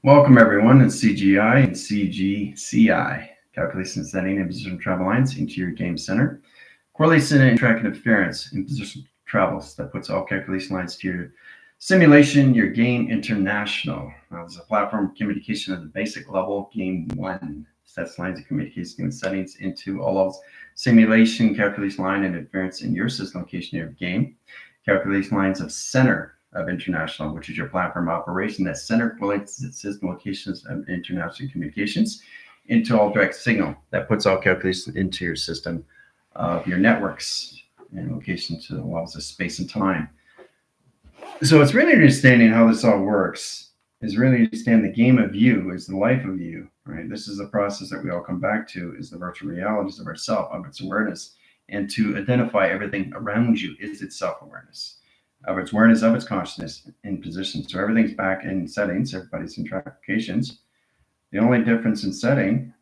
Welcome everyone to CGI and CGCI, calculation setting and position travel lines into your game center. Correlation and track interference in position travels that puts all calculation lines to your simulation, your game international. Now, there's a platform communication at the basic level, game one. Sets lines of communication and settings into all of simulation, calculation line, and interference in your system location of your game. Calculation lines of center of international, which is your platform operation that center correlates its system locations of international communications into all direct signal that puts all calculations into your system of your networks and location to the levels of space and time. So it's really understanding how this all works is really understand the game of you is the life of you, right? This is a process that we all come back to is the virtual realities of ourself, of its awareness, and to identify everything around you is its self-awareness. Of its awareness of its consciousness in position. So everything's back in settings, everybody's in track locations. The only difference in setting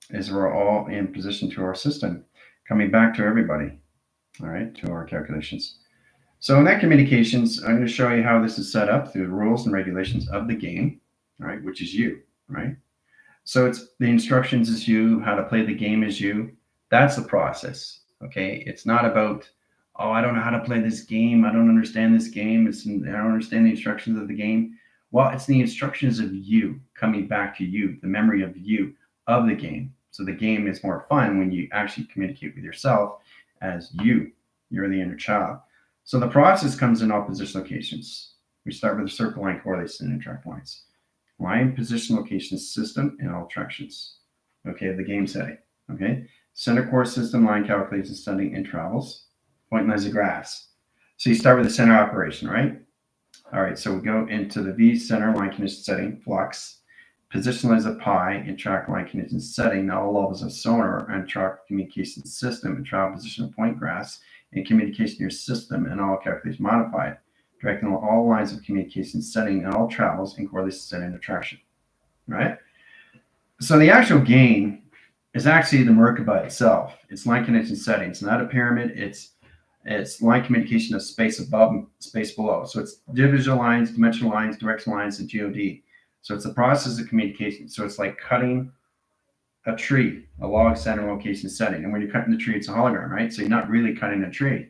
is we're all in position to our system, coming back to everybody, all right, to our calculations. So in that communications, I'm going to show you how this is set up through the rules and regulations of the game, right, which is you, right? So it's the instructions is you, how to play the game is you. That's the process, okay? It's not about oh, I don't know how to play this game. I don't understand this game. I don't understand the instructions of the game. Well, it's the instructions of you coming back to you, the memory of you of the game. So the game is more fun when you actually communicate with yourself as you. You're the inner child. So the process comes in all position locations. We start with the circle line correlation and track lines. Line, position, location, system, and all attractions. Okay, the game setting. Okay, center core system, line calculation, setting, and travels. Point lines of graphs. So you start with the center operation, right? All right, so we go into the V center line condition setting, flux, position lines of pi, and track line condition setting. Now all levels of sonar and track communication system and travel position of point graphs and communication in your system and all calculations modified, directing all lines of communication setting and all travels and correlation setting and attraction, right? So the actual game is actually the Merkaba itself. It's line condition settings, not a pyramid. It's line communication of space above and space below. So it's divisional lines, dimensional lines, directional lines, and GOD. So it's a process of communication. So it's like cutting a tree, a log center location setting. And when you're cutting the tree, it's a hologram, right? So you're not really cutting a tree.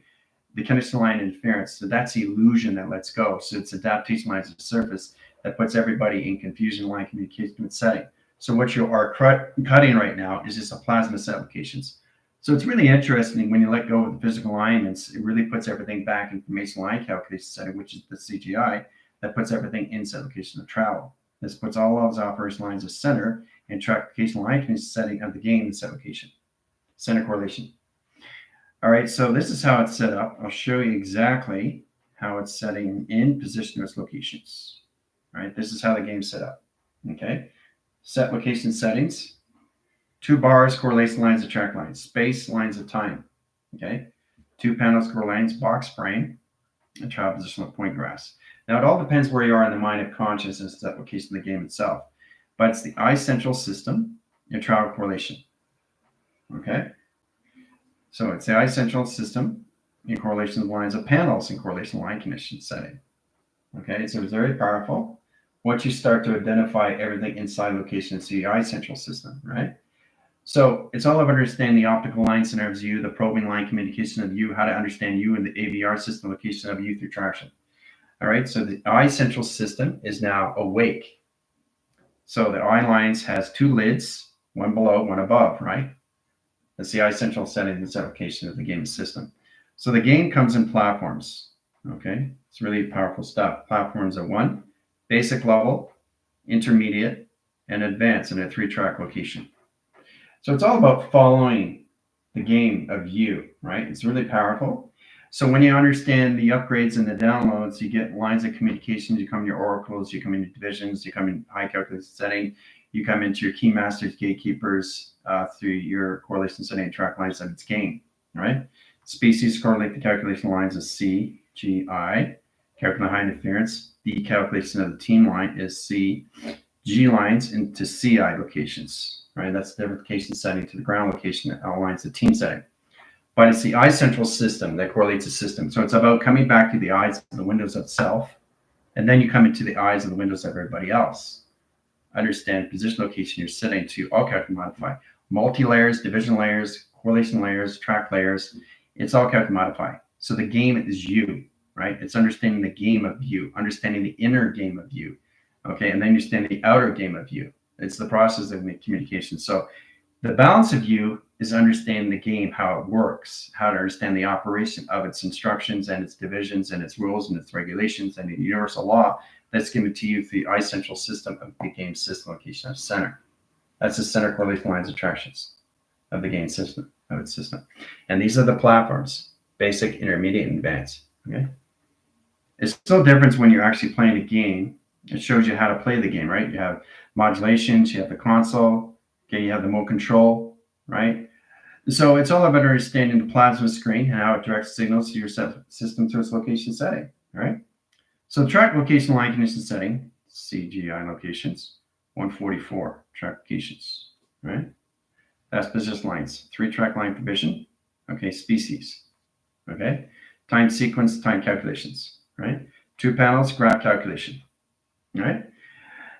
The conditional line interference, so that's the illusion that lets go. So it's adaptation lines of the surface that puts everybody in confusion line communication setting. So what you are cutting right now is just a plasma set locations. So it's really interesting when you let go of the physical alignments, it really puts everything back in information line calculation setting, which is the CGI, that puts everything in set location of travel. This puts all of those operation lines of center and track location line condition setting of the game in set location, center correlation. All right, so this is how it's set up. I'll show you exactly how it's setting in position of its locations. All right, this is how the game's set up. Okay, set location settings. 2 bars, correlation lines of track lines, space, lines of time, okay? 2 panels, core lines, box frame, and travel position of point graphs. Now, it all depends where you are in the mind of consciousness, that location of the game itself. But it's the eye central system and travel correlation, okay? So it's the eye central system in correlation of lines of panels in correlation line condition setting, okay? So it's very powerful. Once you start to identify everything inside location, it's the eye central system, right? So it's all about understanding the optical line center of you, the probing line communication of you, how to understand you and the AVR system location of you through traction. All right, so the eye central system is now awake. So the eye lines has 2 lids, one below, one above, right? That's the eye central setting and set location of the game system. So the game comes in platforms, okay? It's really powerful stuff. Platforms are 1, basic level, intermediate, and advanced in a 3-track location. So it's all about following the game of you, right? It's really powerful. So when you understand the upgrades and the downloads, you get lines of communications, you come in your oracles, you come into divisions, you come in high calculation setting, you come into your key masters, gatekeepers through your correlation setting and track lines of its game, right? Species correlate the calculation lines of C, G, I. Calculate high interference. The calculation of the team line is C, G lines into CI locations. Right, that's the identification setting to the ground location that outlines the team setting. But it's the eye central system that correlates the system. So it's about coming back to the eyes of the windows of self, and then you come into the eyes of the windows of everybody else. understand position, location, your setting to all calculated modify. Multi-layers, division layers, correlation layers, track layers, it's all calculated modify. So the game is you, right? It's understanding the game of you, understanding the inner game of you, okay? And then you understand the outer game of you. It's the process of communication. So the balance of you is understanding the game, how it works, how to understand the operation of its instructions and its divisions and its rules and its regulations and the universal law that's given to you through the essential system of the game system location of center. That's the center correlation lines attractions of the game system, of its system. And these are the platforms, basic, intermediate, and advanced. Okay. It's no difference when you're actually playing a game. It shows you how to play the game, right? You have modulations, you have the console, okay, you have the mode control, right? So it's all about understanding the plasma screen and how it directs signals to your system through its location setting, all right? So track location line condition setting, CGI locations, 144 track locations, right? That's position lines, 3 track line provision, okay, species, okay? Time sequence, time calculations, right? 2 panels, graph calculation, right?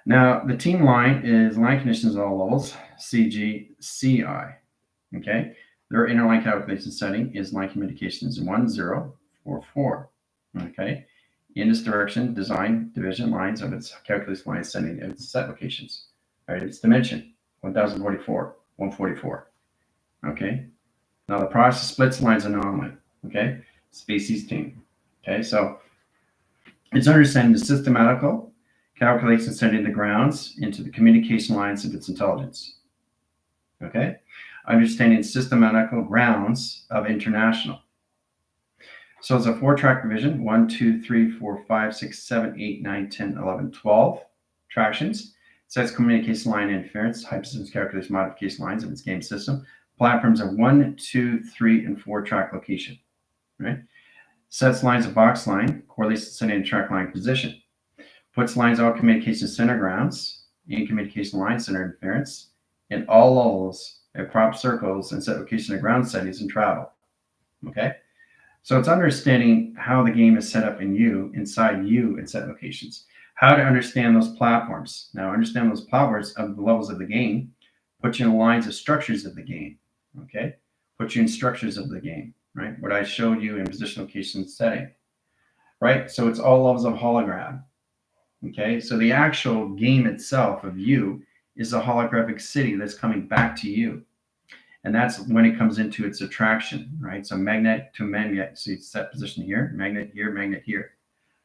Now, the team line is line conditions at all levels, CG, CI, okay? Their inner line calculation setting is line communications 1044, okay? In this direction, design division lines of its calculation line setting and its set locations, right? Its dimension, 1044, 144, okay? Now, the process splits lines anomaly, okay? Species team, okay? So it's understanding the systematical calculation setting the grounds into the communication lines of its intelligence. Okay? Understanding systematical grounds of international. So it's a 4-track division 1, 2, 3, 4, 5, 6, 7, 8, 9, 10, 11, 12 tractions. Sets communication line interference, hypersystems calculation modification lines of its game system. Platforms of 1, 2, 3, and 4 track location. Right? Sets lines of box line, correlation setting and track line position. Puts lines all communication center grounds, in communication line center interference, in all levels at prop circles and set location of ground settings and travel. Okay? So it's understanding how the game is set up in you, inside you and set locations. How to understand those platforms. Now, understand those platforms of the levels of the game, put you in lines of structures of the game. Okay? Put you in structures of the game, right? What I showed you in position, location, setting. Right? So it's all levels of hologram. Okay, so the actual game itself of you is a holographic city that's coming back to you. And that's when it comes into its attraction, right? So magnet to magnet, so you set position here, magnet here, magnet here.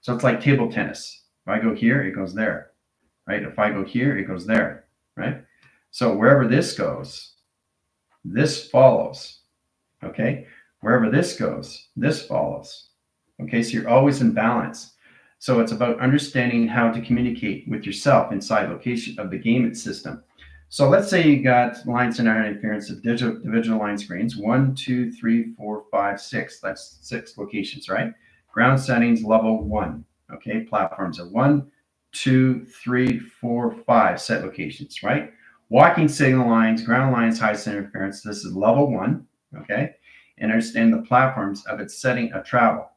So it's like table tennis. If I go here, it goes there, right? If I go here, it goes there, right? So wherever this goes, this follows, okay? Wherever this goes, this follows, okay? So you're always in balance. So it's about understanding how to communicate with yourself inside location of the game system. So let's say you got line center interference of divisional line screens, 1, 2, 3, 4, 5, 6. That's 6 locations, right? Ground settings, level 1. Okay, platforms are 1, 2, 3, 4, 5 set locations, right? Walking signal lines, ground lines, high center interference. This is level 1, okay? And understand the platforms of its setting of travel.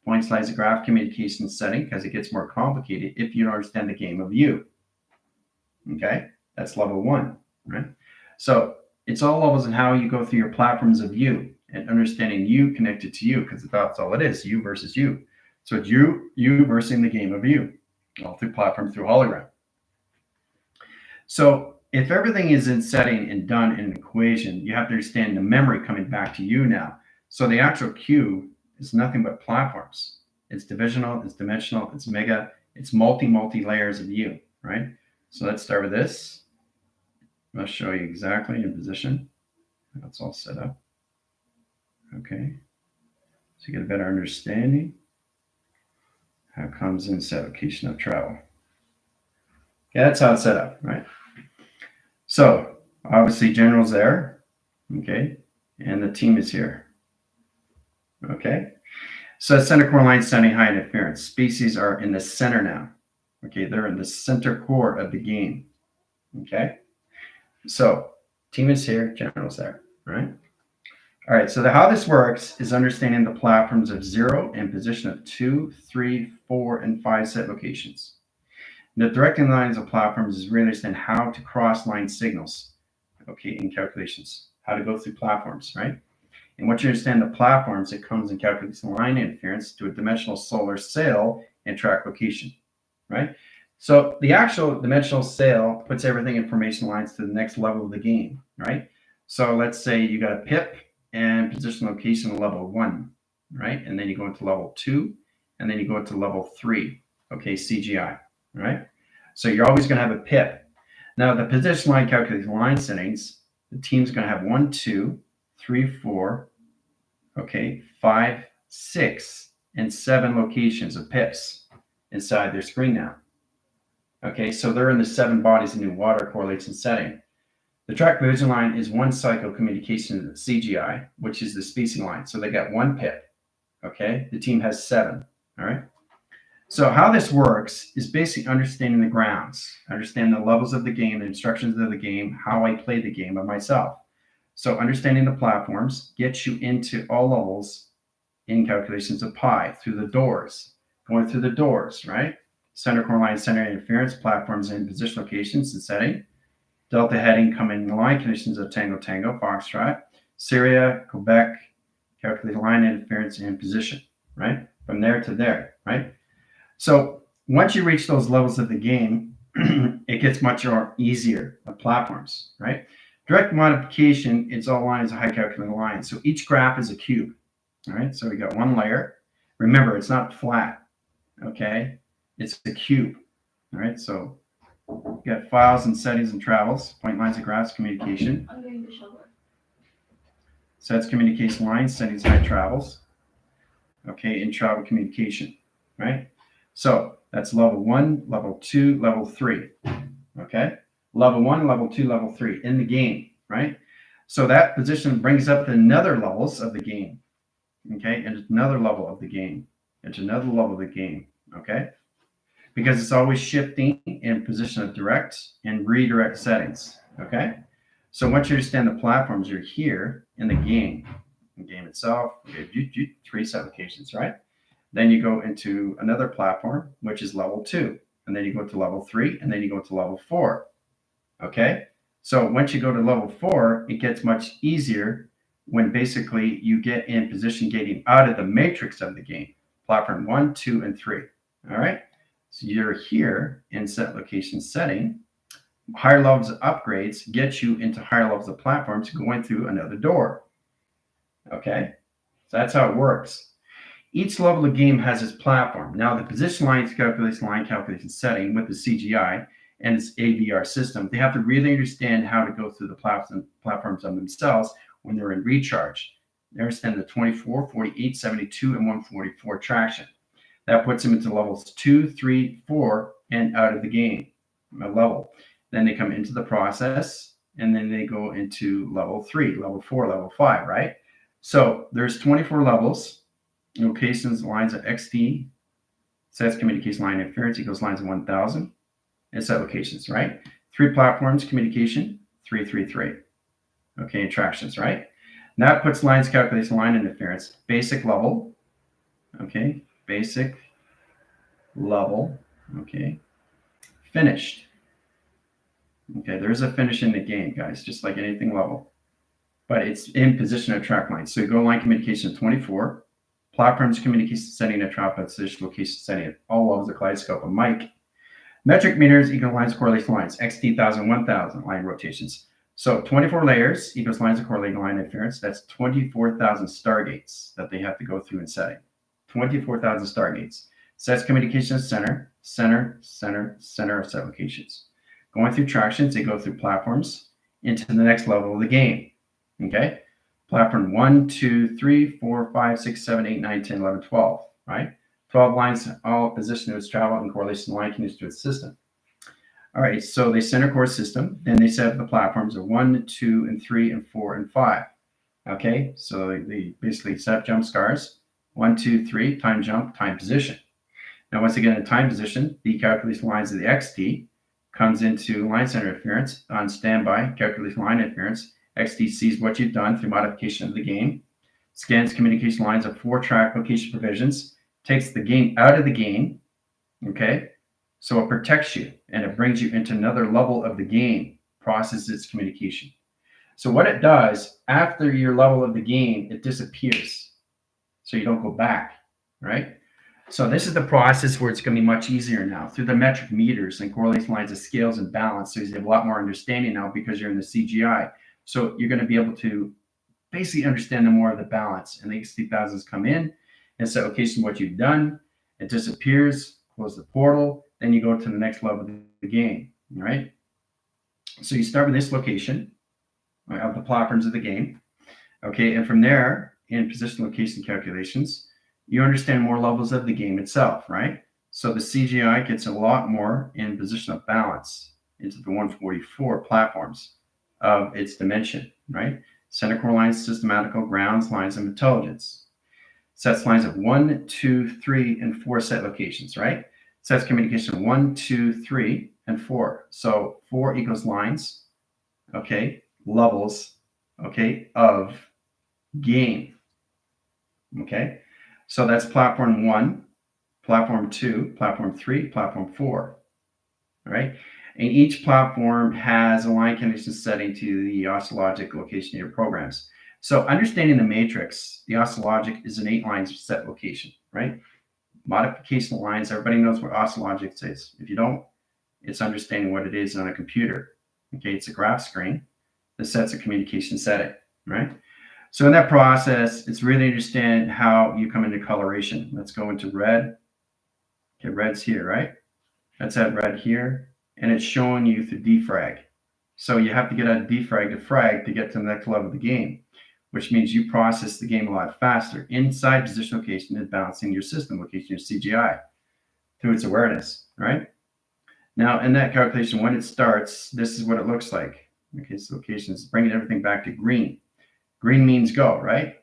Point slides of graph communication setting because it gets more complicated if you don't understand the game of you. Okay, that's level 1, right? So it's all levels in how you go through your platforms of you and understanding you connected to you because that's all it is, you versus you. So it's you versus the game of you, all through platform, through hologram. So if everything is in setting and done in an equation, you have to understand the memory coming back to you now. So the actual cube is nothing but platforms. It's divisional, it's dimensional, it's mega, it's multi layers of you, right? So let's start with this. I'll show you exactly in position. That's all set up. Okay. So you get a better understanding how it comes in set location of travel. Yeah, that's how it's set up, right? So obviously general's there, okay, and the team is here. Okay. So center core line setting high interference. Species are in the center now. Okay, they're in the center core of the game. Okay. So team is here, general's there, right? All right, so how this works is understanding the platforms of 0 and position of 2, 3, 4, and 5 set locations. The directing lines of platforms is really understand how to cross line signals, okay, in calculations, how to go through platforms, right? And once you understand the platforms, it comes and calculates the line interference to a dimensional solar sail and track location, right? So the actual dimensional sail puts everything information lines to the next level of the game, right? So let's say you got a pip and position location level 1, right? And then you go into level 2, and then you go into level 3, okay, CGI, right? So you're always going to have a pip. Now the position line calculates line settings. The team's going to have 1, 2, 3, 4, okay, 5, 6, and 7 locations of pips inside their screen now. Okay, so they're in the 7 bodies in new water correlation setting. The track position line is one cycle communication CGI, which is the spacing line. So they got 1 pip. Okay, the team has 7. All right. So how this works is basically understanding the grounds, understand the levels of the game, the instructions of the game, how I play the game of myself. So understanding the platforms gets you into all levels in calculations of pi through the doors, going through the doors, right? Center core line, center interference, platforms and position locations and setting. Delta heading coming in the line conditions of Tango, Tango, Foxtrot. Syria, Quebec, calculate line interference and position, right? From there to there, right? So once you reach those levels of the game, it gets much more easier of platforms, right? Direct modification, it's all lines of high calculating lines. So each graph is a cube, all right? So we got 1 layer. Remember, it's not flat, okay? It's a cube, all right? So we got files and settings and travels, point lines and graphs, communication. I'm going to show her. Sets communication lines, settings, high travels, okay, and travel communication, right? So that's level 1, level 2, level 3, okay? Level 1, level 2, level 3 in the game, right? So that position brings up the another levels of the game, okay? And it's another level of the game. It's another level of the game, okay? Because it's always shifting in position of direct and redirect settings, okay? So once you understand the platforms, you're here in the game itself, you have 3 set locations, right? Then you go into another platform, which is level 2, and then you go to level 3, and then you go to level 4, okay? So once you go to level 4, it gets much easier when basically you get in position gating out of the matrix of the game, platform 1, 2, and 3, all right? So you're here in set location setting. Higher levels of upgrades get you into higher levels of platforms going through another door, okay? So that's how it works. Each level of the game has its platform. Now, the position line calculation setting with the CGI and its AVR system, they have to really understand how to go through the platforms on themselves when they're in recharge. They understand the 24, 48, 72, and 144 traction. That puts them into levels 2, 3, 4, and out of the game level. Then they come into the process, and then they go into level 3, level 4, level 5, right? So there's 24 levels. Locations, lines of XT, sets communication line interference equals lines of 1000, and set locations, right? 3 platforms, communication, 3, 3, 3. Okay, attractions, right? Now it puts lines calculation line interference, basic level, okay, basic level, okay, finished. Okay, there's a finish in the game, guys, just like anything level, but it's in position of track line. So you go line communication 24. Platforms communication setting at trap position location setting at all levels of kaleidoscope of mic. Metric meters equal lines of correlation lines, XT 1000, 1000 line rotations. So 24 layers equals lines of correlating line interference. That's 24,000 stargates that they have to go through in setting. 24,000 stargates. Sets communication center, center, center, center of set locations. Going through tractions, they go through platforms into the next level of the game. Okay? Platform 1, 2, 3, 4, 5, 6, 7, 8, 9, 10, 11, 12, right? 12 lines, all position to its travel and correlation line conditions to its system. All right, so they center core system, then they set up the platforms of 1, 2, and 3, and 4, and 5. Okay, so they basically set up jump scars, 1, 2, 3, time jump, time position. Now, once again, in time position, the calculation lines of the XT comes into line center interference on standby, calculation line interference. XT sees what you've done through modification of the game, scans communication lines of 4 track location provisions, takes the game out of the game, okay? So it protects you and it brings you into another level of the game, processes its communication. So what it does after your level of the game, it disappears. So you don't go back, right? So this is the process where it's going to be much easier now through the metric meters and correlation lines of scales and balance. So you have a lot more understanding now because you're in the CGI. So you're going to be able to basically understand the more of the balance. And the XT1000s come in and say, okay, so what you've done, it disappears, close the portal, then you go to the next level of the game, right? So you start with this location of the platforms of the game, okay? And from there, in position location calculations, you understand more levels of the game itself, right? So the CGI gets a lot more in position of balance into the 144 platforms of its dimension, right? Center core lines, systematical, grounds, lines of intelligence. Sets lines of 1, 2, 3, and 4 set locations, right? Sets communication 1, 2, 3, and 4. So 4 equals lines, okay, levels, okay, of game, okay? So that's platform 1, platform 2, platform 3, platform 4, all right? And each platform has a line condition setting to the oscillogic location of your programs. So understanding the matrix, the oscillogic is an 8 lines set location, right? Modification lines, everybody knows what oscillogic is. If you don't, it's understanding what it is on a computer. Okay, it's a graph screen that sets a communication setting, right? So in that process, it's really understand how you come into coloration. Let's go into red. Okay, red's here, right? Let's add red here, and it's showing you through defrag. So you have to get out of defrag to frag to get to the next level of the game, which means you process the game a lot faster inside position location and balancing your system location, your CGI, through its awareness, right? Now, in that calculation, when it starts, this is what it looks like. Okay, so location is bringing everything back to green. Green means go, right?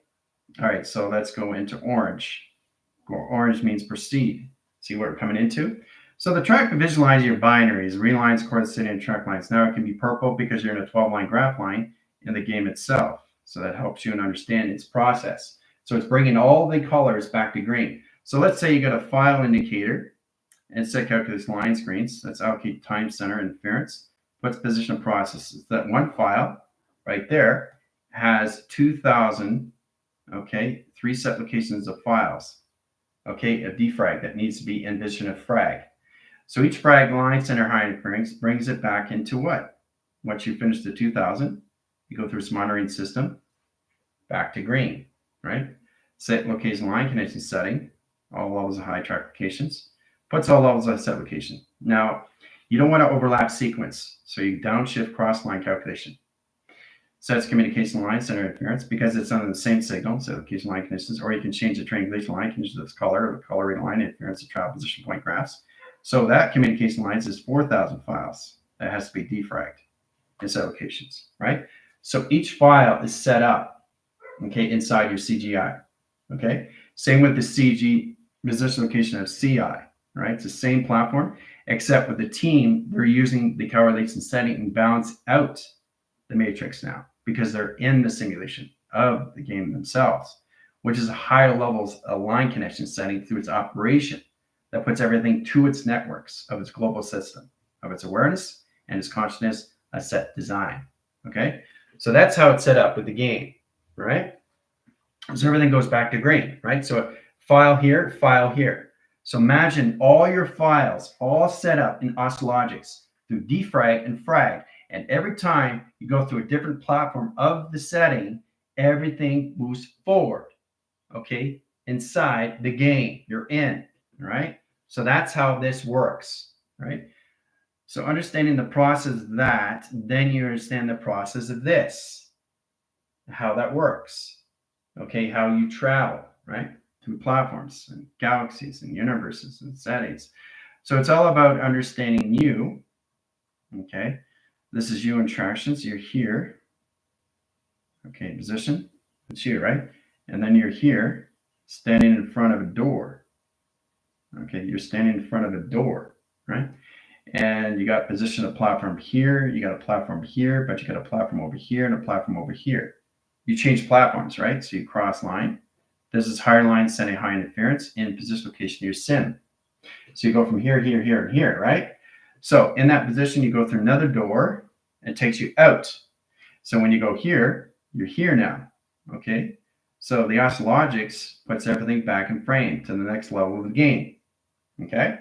All right, so let's go into orange. Orange means proceed. See what we're coming into? So the track to visualize your binaries, relines, coordinates, and track lines. Now it can be purple because you're in a 12-line graph line in the game itself. So that helps you understand its process. So it's bringing all the colors back to green. So let's say you got a file indicator and set calculates line screens. That's allocate time center interference. Puts position of processes. That one file right there has 2,000, okay, 3 set locations of files, okay, a defrag that needs to be in position of frag. So each frag line center high interference brings it back into what? Once you finish the 2,000, you go through its monitoring system, back to green, right? Set location line connection setting, all levels of high track locations, puts all levels of set location. Now, you don't want to overlap sequence, so you downshift cross line calculation. Sets communication line center interference because it's under the same signal, so location line conditions, or you can change the triangulation line conditions of color, or the coloring line interference of travel position point graphs. So that communication lines is 4,000 files that has to be defragged in set locations, right? So each file is set up, okay, inside your CGI, okay? Same with the CG position location of CI, right? It's the same platform, except with the team, they're using the correlation setting and balance out the matrix now because they're in the simulation of the game themselves, which is higher levels of line connection setting through its operation that puts everything to its networks of its global system, of its awareness and its consciousness, a set design, okay? So that's how it's set up with the game, right? So everything goes back to green, right? So file here, file here. So imagine all your files all set up in oscillogics through defrag and frag. And every time you go through a different platform of the setting, everything moves forward, okay? Inside the game you're in, right? So that's how this works, right? So understanding the process of that, then you understand the process of this, how that works, okay? How you travel, right? Through platforms and galaxies and universes and settings. So it's all about understanding you, okay? This is you interactions. You're here. Okay, position. It's you, right? And then you're here, standing in front of a door. Okay, you're standing in front of a door, right? And you got position of platform here. You got a platform here, but you got a platform over here and a platform over here. You change platforms, right? So you cross line. This is higher line sending high interference in position location of your sim. So you go from here, here, here, and here, right? So in that position, you go through another door. It takes you out. So when you go here, you're here now, okay? So the oscillogics puts everything back in frame to the next level of the game, okay?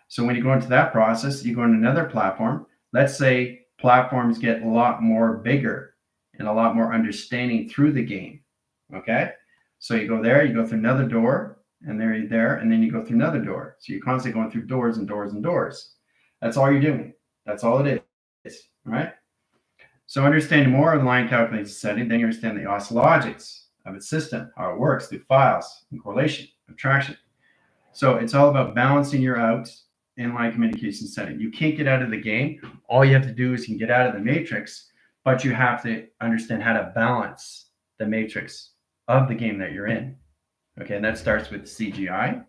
So when you go into that process, you go into another platform. Let's say platforms get a lot more bigger and a lot more understanding through the game, okay? So you go there, you go through another door, and there you're there, and then you go through another door. So you're constantly going through doors and doors and doors. That's all you're doing. That's all it is, all right? So understanding more of the line calculation setting, then you understand the oscillogics of its system, how it works through files and correlation, subtraction. So it's all about balancing your outs in line communication setting. You can't get out of the game. All you have to do is you can get out of the matrix, but you have to understand how to balance the matrix of the game that you're in. Okay, and that starts with CGI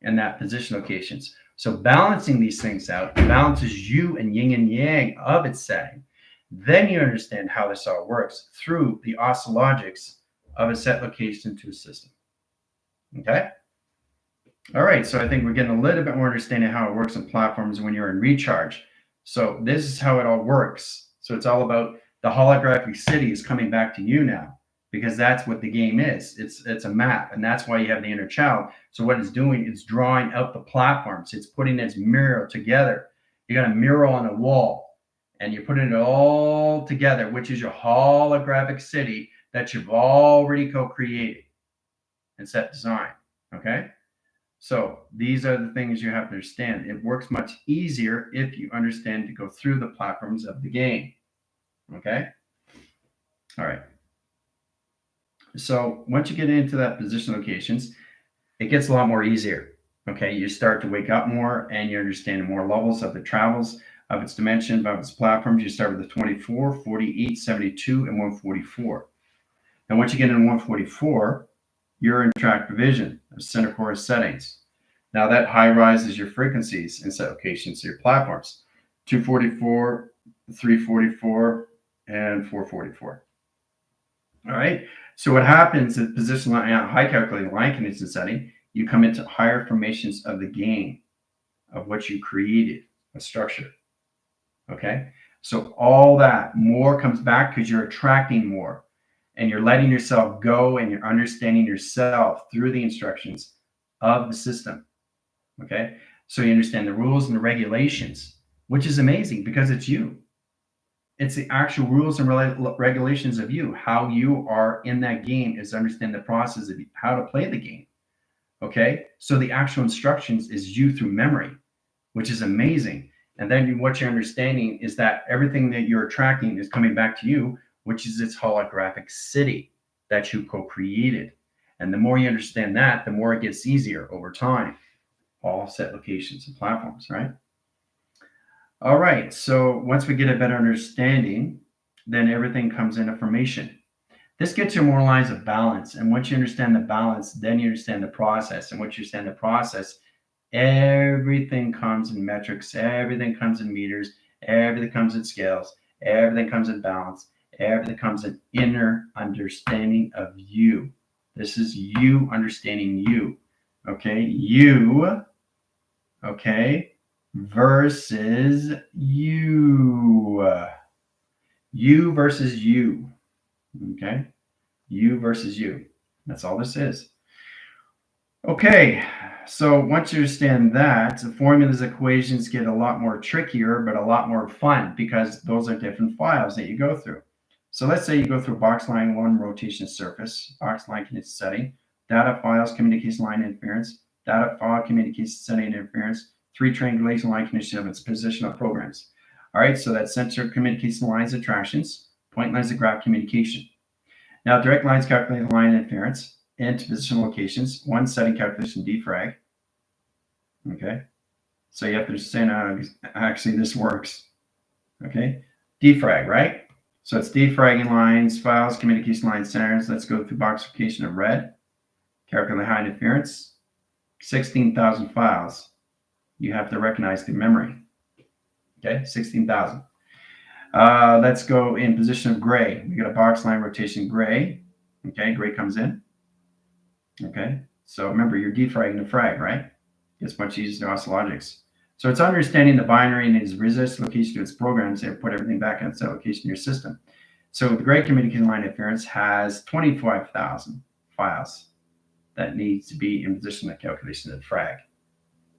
and that position locations. So balancing these things out balances you and yin and yang of its setting. Then you understand how this all works through the oscillogics of a set location to a system. Okay? All right, so I think we're getting a little bit more understanding how it works in platforms when you're in recharge. So this is how it all works. So it's all about the holographic city is coming back to you now, because that's what the game is. It's a map, and that's why you have the inner child. So what it's doing, it's drawing out the platforms. It's putting its mirror together. You got a mirror on a wall, and you're putting it all together, which is your holographic city that you've already co-created and set design, okay? So these are the things you have to understand. It works much easier if you understand to go through the platforms of the game, okay? All right. So once you get into that position locations, it gets a lot more easier, okay? You start to wake up more and you understand more levels of the travels, of its dimension, of its platforms. You start with the 24, 48, 72, and 144. And once you get into 144, you're in track division of center core settings. Now that high rises your frequencies in set locations to your platforms, 244, 344, and 444. All right. So what happens at position line, high calculating line condition setting, you come into higher formations of the game of what you created, a structure. Okay. So all that more comes back because you're attracting more and you're letting yourself go and you're understanding yourself through the instructions of the system. Okay. So you understand the rules and the regulations, which is amazing because it's you. It's the actual rules and regulations of you. How you are in that game is understand the process of how to play the game. Okay. So the actual instructions is you through memory, which is amazing. And then what you're understanding is that everything that you're attracting is coming back to you, which is its holographic city that you co-created. And the more you understand that, the more it gets easier over time. All set locations and platforms, right? All right, so once we get a better understanding, then everything comes into formation. This gets you more lines of balance. And once you understand the balance, then you understand the process. And once you understand the process, everything comes in metrics, everything comes in meters, everything comes in scales, everything comes in balance, everything comes in inner understanding of you. This is you understanding you, okay? You, okay, versus you. You versus you, okay? You versus you. That's all this is. Okay, so once you understand that, the formulas, equations get a lot more trickier, but a lot more fun because those are different files that you go through. So let's say you go through box line 1 rotation surface, box line condition setting, data files, communication line interference, data file communication setting interference, 3 triangulation line condition of its position of programs. All right, so that's center communication lines attractions, point lines of graph communication. Now direct lines calculate line interference into position locations, 1 setting calculation defrag. Okay, so you have to understand how actually this works. Okay, defrag, right? So it's defragging lines, files, communication line centers. Let's go through box location of red. Calculate high interference. 16,000 files you have to recognize through memory. Okay, 16,000. Let's go in position of gray. We got a box line rotation gray. Okay, gray comes in. Okay, so remember you're defragging the frag, right? It's much easier to ask logics. So it's understanding the binary and its resist location to its programs and put everything back in its location in your system. So the Great Communication Line Interference has 25,000 files that needs to be in position of calculation of frag,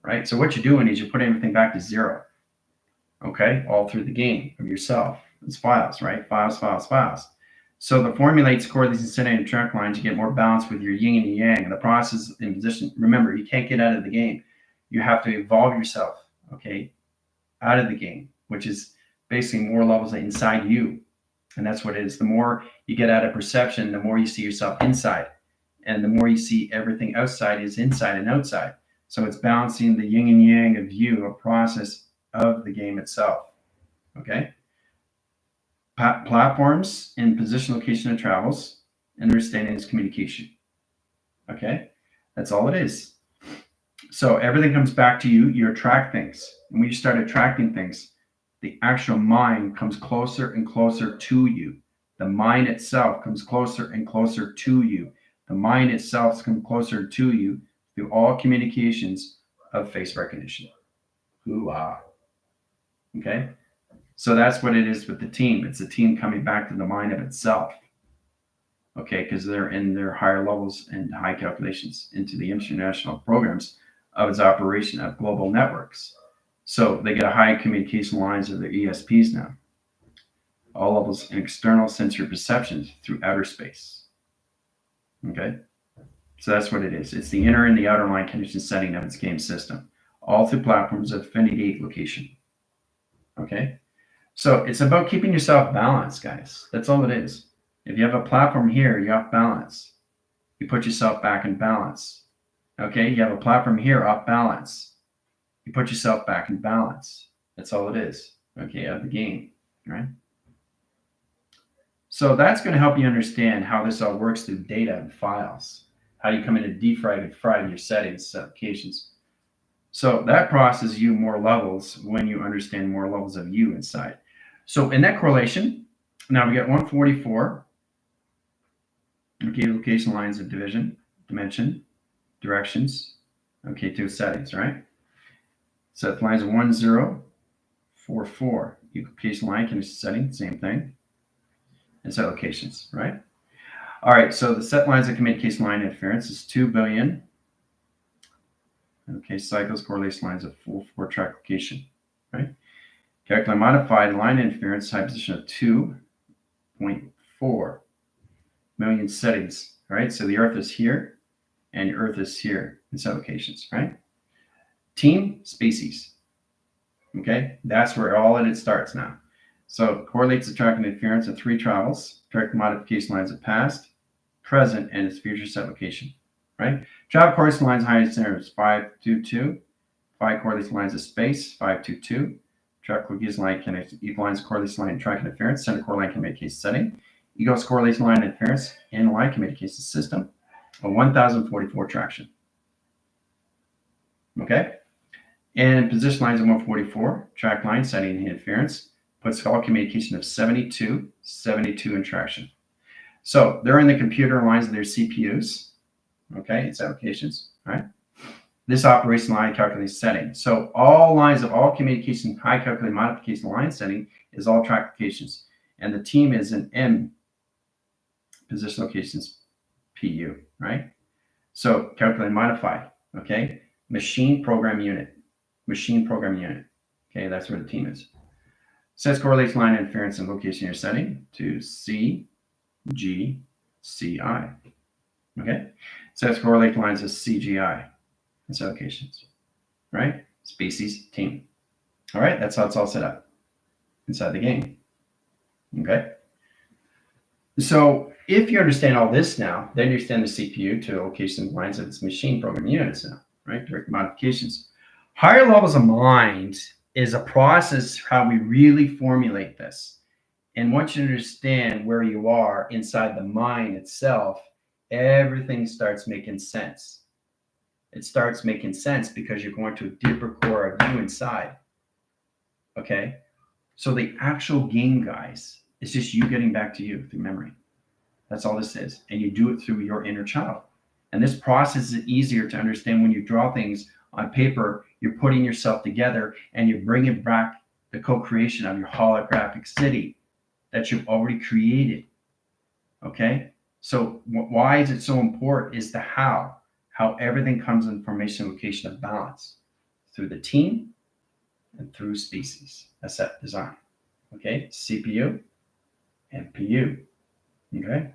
right? So what you're doing is you're putting everything back to zero, okay, all through the game of yourself. It's files, right? Files, files, files. So the formulates correlates and track lines, you get more balance with your yin and yang. And the process in position, remember, you can't get out of the game. You have to evolve yourself, okay, out of the game, which is basically more levels inside you. And that's what it is. The more you get out of perception, the more you see yourself inside. And the more you see everything outside is inside and outside. So it's balancing the yin and yang of you, a process of the game itself. Okay? Platforms in position, location, and travels. Understanding is communication. Okay? That's all it is. So everything comes back to you. You attract things. And when you start attracting things, the actual mind comes closer and closer to you. The mind itself comes closer and closer to you. The mind itself comes closer to you through all communications of face recognition. Hoo-ah. Okay? So that's what it is with the team. It's a team coming back to the mind of itself. Okay? Because they're in their higher levels and high calculations into the international programs of its operation of global networks. So they get a high communication lines of their ESPs now. All levels and external sensory perceptions through outer space. Okay? So that's what it is. It's the inner and the outer line condition setting of its game system, all through platforms of affinity 8 location. Okay? So it's about keeping yourself balanced, guys. That's all it is. If you have a platform here, you're off balance. You put yourself back in balance. Okay? You have a platform here off balance. You put yourself back in balance. That's all it is. Okay, of the game, right? So that's going to help you understand how this all works through data and files. How you come in and defrag and frag your settings, applications. So that processes you more levels when you understand more levels of you inside. So in that correlation, now we got 144. Okay, location lines of division, dimension, directions. Okay, to settings, right? So it lines 1044. Location line condition setting, same thing. And set locations, right? All right, so the set lines of communication line interference is 2 billion. Okay, cycles, correlation lines of full 4-track location, right? Calculate modified line interference, high position of 2.4 million settings, right? So the Earth is here, and your Earth is here in set locations, right? Team, species. Okay, that's where all of it starts now. So correlates the tracking interference of 3 travels, correct modification lines of past, present, and its future set location, right? Travel correlation lines highest center is 522. 5 correlation lines of space, 522. Track location line connects equal correlation line and track interference, center correlation communication setting. Equals correlation line interference in line communication system, a 1044 traction. Okay? And position lines of 144, track line setting and interference, puts all communication of 72 in traction. So they're in the computer lines of their CPUs. Okay, it's applications, right? This operation line calculates setting. So all lines of all communication, high calculated modification line setting is all track locations. And the team is an M position locations PU, right? So calculate modify, okay? Machine program unit. Okay, that's where the team is. Sets correlation line interference and location you're setting to C, G, C, I. Okay? Sets correlation lines as CGI. That's allocations. Right? Species, team. All right, that's how it's all set up inside the game. Okay? So if you understand all this now, then you understand the CPU to location lines of its machine program units now, right? Direct modifications. Higher levels of mind is a process how we really formulate this. And once you understand where you are inside the mind itself, everything starts making sense. It starts making sense because you're going to a deeper core of you inside. Okay? So the actual game, guys, is just you getting back to you through memory. That's all this is. And you do it through your inner child. And this process is easier to understand when you draw things on paper, you're putting yourself together and you're bringing back the co-creation of your holographic city that you've already created. Okay? So why is it so important is the how everything comes in formation, location, of balance through the team and through species, asset design. Okay? CPU, NPU. Okay?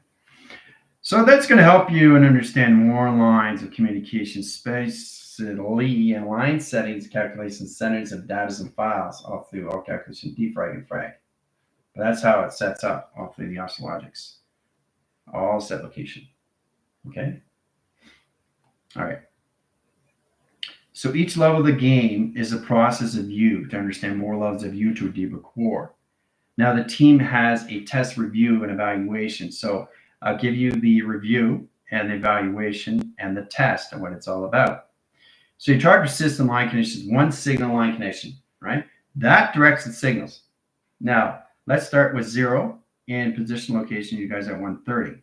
So that's going to help you and understand more lines of communication, spacely and line settings, calculations, centers of data and files all through all calculation, defrag and frag. But that's how it sets up all through the logics, all set location. Okay. All right. So each level of the game is a process of you to understand more levels of you to a deeper core. Now the team has a test, review, and evaluation. So I'll give you the review and the evaluation and the test and what it's all about. So your target system line connection is one signal line connection, right? That directs the signals. Now let's start with 0 in position location. You guys are at 130,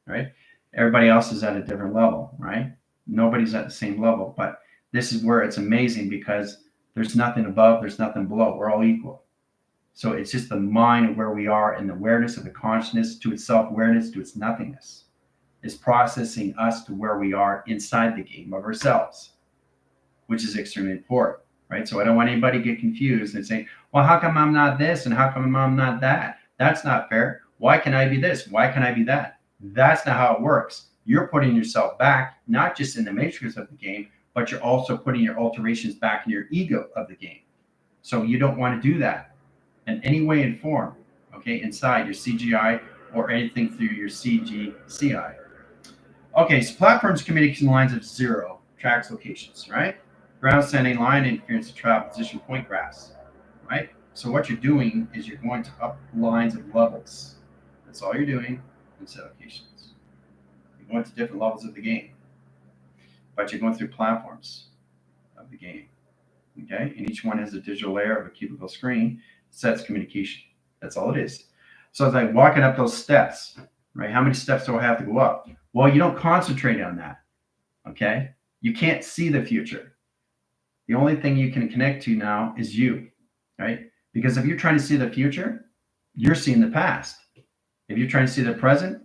right? Everybody else is at a different level, right? Nobody's at the same level, but this is where it's amazing because there's nothing above, there's nothing below. We're all equal. So it's just the mind of where we are and the awareness of the consciousness to its self-awareness, to its nothingness, is processing us to where we are inside the game of ourselves, which is extremely important, right? So I don't want anybody to get confused and say, well, how come I'm not this and how come I'm not that? That's not fair. Why can I be this? Why can I be that? That's not how it works. You're putting yourself back, not just in the matrix of the game, but you're also putting your alterations back in your ego of the game. So you don't want to do that in any way and form, okay, inside your CGI or anything through your CGCI. Okay, so platforms, communication lines of 0, tracks, locations, right? Ground sending line interference to travel position point graphs, right? So what you're doing is you're going to up lines of levels. That's all you're doing in set locations. You're going to different levels of the game, but you're going through platforms of the game, okay? And each one has a digital layer of a cubicle screen, sets communication. That's all it is. So it's like walking up those steps, right? How many steps do I have to go up? Well, you don't concentrate on that, okay? You can't see the future. The only thing you can connect to now is you, right? Because if you're trying to see the future, you're seeing the past. If you're trying to see the present,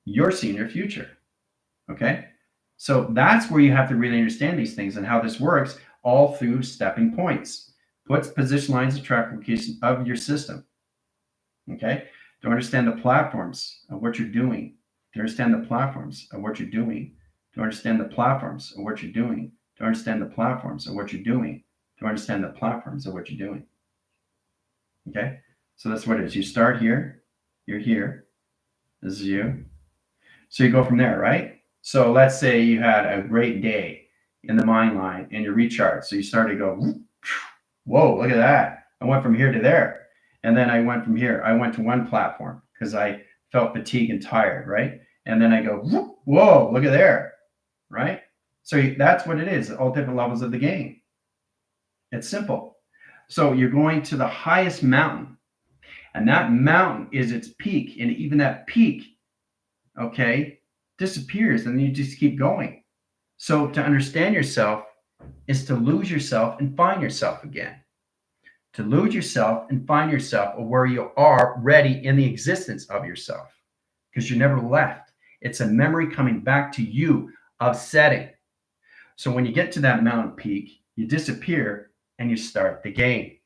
you're seeing your future, okay? So that's where you have to really understand these things and how this works, all through stepping points. Puts position lines of track location of your system, okay? To understand the platforms of what you're doing, to understand the platforms of what you're doing, to understand the platforms of what you're doing, to understand the platforms of what you're doing, to understand the platforms of what you're doing, okay? So that's what it is. You start here, you're here, this is you. So you go from there, right? So let's say you had a great day in the mind line and you recharge. So you start to go, whoa, look at that. I went from here to there. And then I went from here. I went to one platform because I felt fatigued and tired, right? And then I go, whoa, look at there, right? So that's what it is, all different levels of the game. It's simple. So you're going to the highest mountain, and that mountain is its peak. And even that peak, okay, disappears, and then you just keep going. So to understand yourself is to lose yourself and find yourself again. To lose yourself and find yourself where you are ready in the existence of yourself, because you never left. It's a memory coming back to you of setting. So when you get to that mountain peak, you disappear and you start the game.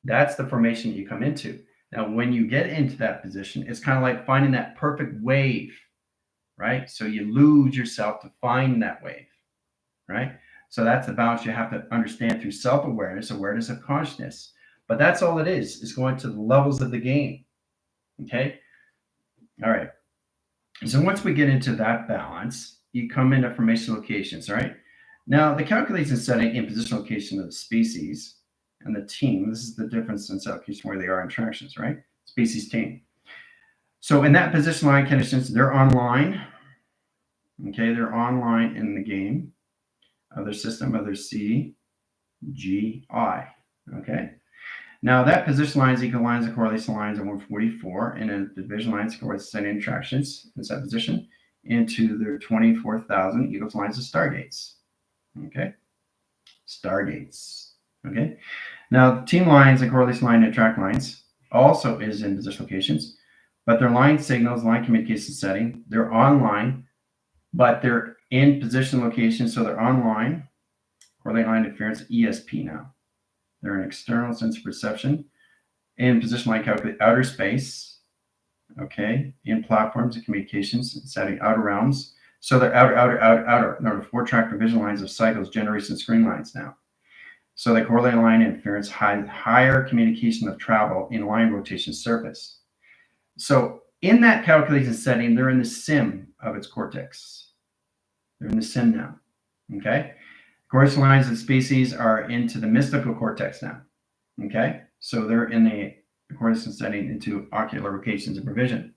That's the formation you come into. Now, when you get into that position, it's kind of like finding that perfect wave, right? So you lose yourself to find that wave, right? So that's the balance you have to understand through self-awareness, awareness of consciousness. But that's all it is going to the levels of the game, okay? All right. So once we get into that balance, you come into formation locations, right? Now, the calculation setting in position location of the species and the team, this is the difference in set location where they are interactions, right? Species team. So in that position line conditions, they're online, okay? They're online in the game. Other system, other CGI, okay? Now that position lines, equal lines, and correlation lines are 144, and then the division lines correlates setting interactions in that position into their 24,000 equals lines of stargates, okay? stargates. Okay. Now, team lines and correlation line and track lines also is in position locations, but they're line signals, line communication setting. They're online, but they're in position locations, so they're online. Correlate line interference, ESP now. They're an external sensor perception. In position line calculate outer space, okay, in platforms and communications, setting outer realms. So they're outer. No, 4-track provision lines of cycles, generation screen lines now. So they correlate line interference, higher communication of travel in line rotation surface. So in that calculation setting, they're in the SIM of its cortex. They're in the SIM now, okay? Correlation lines and species are into the mystical cortex now, okay? So they're in the correlation setting into ocular locations and provision.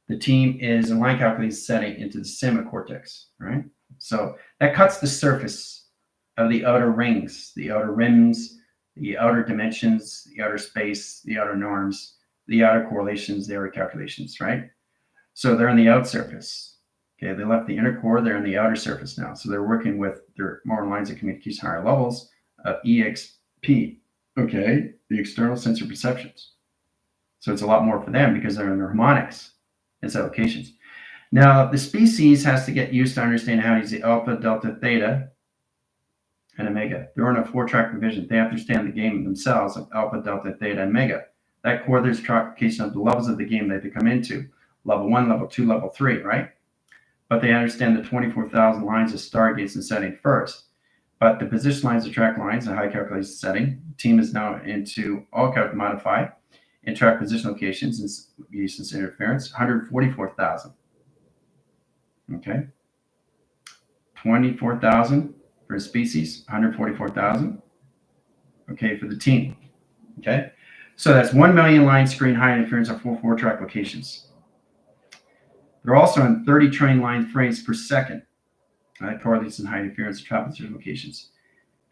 The team is in line calculation setting into the SIM of cortex, right? So that cuts the surface of the outer rings, the outer rims, the outer dimensions, the outer space, the outer norms, the outer correlations, the outer calculations, right? So they're on the out surface. Okay, they left the inner core, they're on the outer surface now. So they're working with their more lines of communication, higher levels of EXP, okay, the external sensor perceptions. So it's a lot more for them because they're in their harmonics, its allocations. Now, the species has to get used to understanding how to use the alpha, delta, theta, and omega. They're in a 4-track provision. They have to understand the game themselves of alpha, delta, theta, and omega. That correlates trackification of the levels of the game that they come into. Level 1, level 2, level 3, right? But they understand the 24,000 lines of stargates and setting first. But the position lines of track lines, a high calculation setting, the team is now into all modified and track position locations and uses interference, 144,000. Okay. 24,000 for a species, 144,000. Okay, for the team. Okay. So that's 1 million line screen high interference of 4-track locations. They're also in 30 train line frames per second. That correlates in high interference of travel position locations.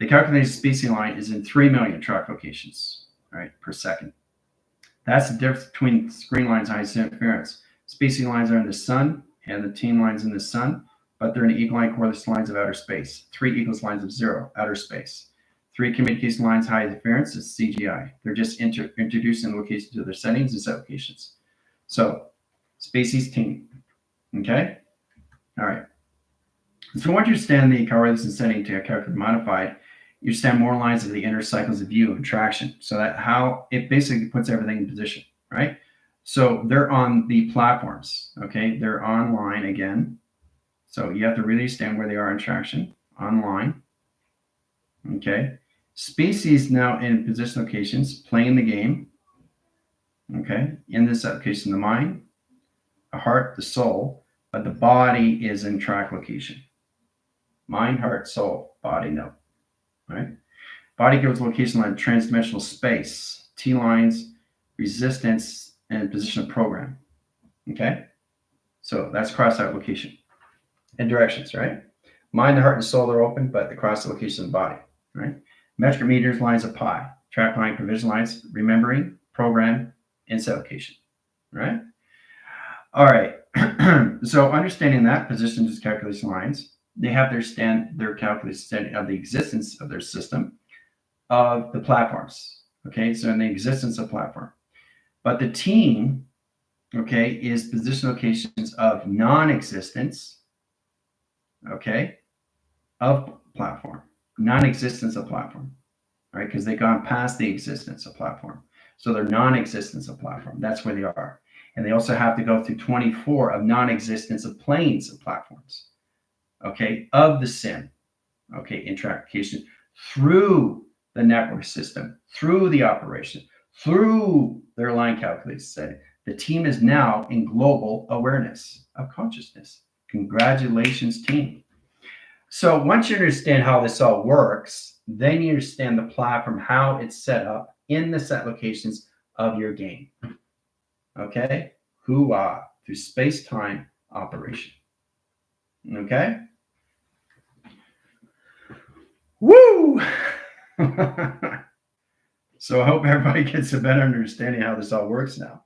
The calculated spacing line is in 3 million track locations, right, per second. That's the difference between screen lines and high interference. Spacing lines are in the sun, and the team lines in the sun, but they're in the equal line correlation lines of outer space. 3 equals lines of 0, outer space. 3 communication lines, high interference is CGI. They're just introducing locations to their settings and set locations. So, species team. Okay? All right. So once you understand the correlation setting to calculate modified, you understand more lines of the inner cycles of view and traction. So that how it basically puts everything in position, right? So they're on the platforms, okay? They're online again. So you have to really understand where they are in traction, online, okay? Species now in position locations, playing the game, okay? In this application, the mind, the heart, the soul, but the body is in track location. Mind, heart, soul, body, no. Right? Body gives location line transdimensional space, T lines, resistance, and position of program. Okay? So that's cross out location and directions, right? Mind, the heart, and soul are open, but the cross location of the body, right? Metric meters, lines of pi, track line, provision lines, remembering, program, and set location, right? All right. So understanding that position is calculation lines, they have their calculation of the existence of their system of the platforms. Okay, so in the existence of platform. But the team, okay, is position locations of non-existence, okay, of platform. Non-existence of platform, right? Because they've gone past the existence of platform. So they're non-existence of platform. That's where they are. And they also have to go through 24 of non-existence of planes of platforms, okay, of the SIM, okay, interaction through the network system, through the operation, through their line calculations setting. The team is now in global awareness of consciousness. Congratulations, team. So once you understand how this all works, then you understand the platform, how it's set up in the set locations of your game. Okay? Hoo-ah, through space-time operation. Okay? Woo! So I hope everybody gets a better understanding how this all works now.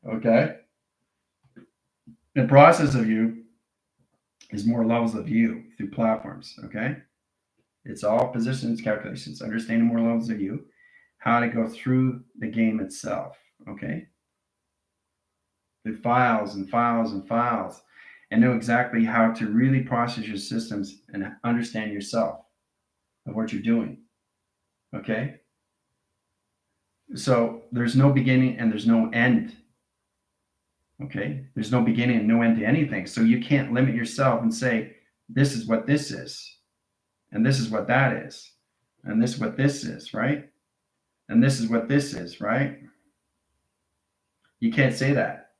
Okay? The process of you is more levels of you through platforms. Okay? It's all positions, calculations, understanding more levels of you, how to go through the game itself, okay? Through files and files and files, and know exactly how to really process your systems and understand yourself of what you're doing, okay? So there's no beginning and there's no end, okay? There's no beginning and no end to anything. So you can't limit yourself and say, this is what this is, and this is what that is, and this is what this is, right? And this is what this is, right? You can't say that,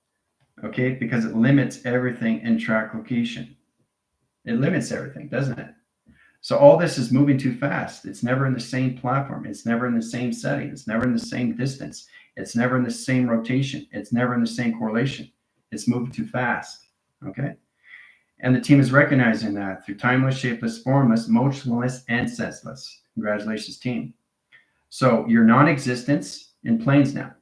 okay? Because it limits everything in track location. It limits everything, doesn't it? So all this is moving too fast. It's never in the same platform. It's never in the same setting. It's never in the same distance. It's never in the same rotation. It's never in the same correlation. It's moving too fast, okay? And the team is recognizing that through timeless, shapeless, formless, motionless, and senseless. Congratulations, team. So your non-existence in planes now.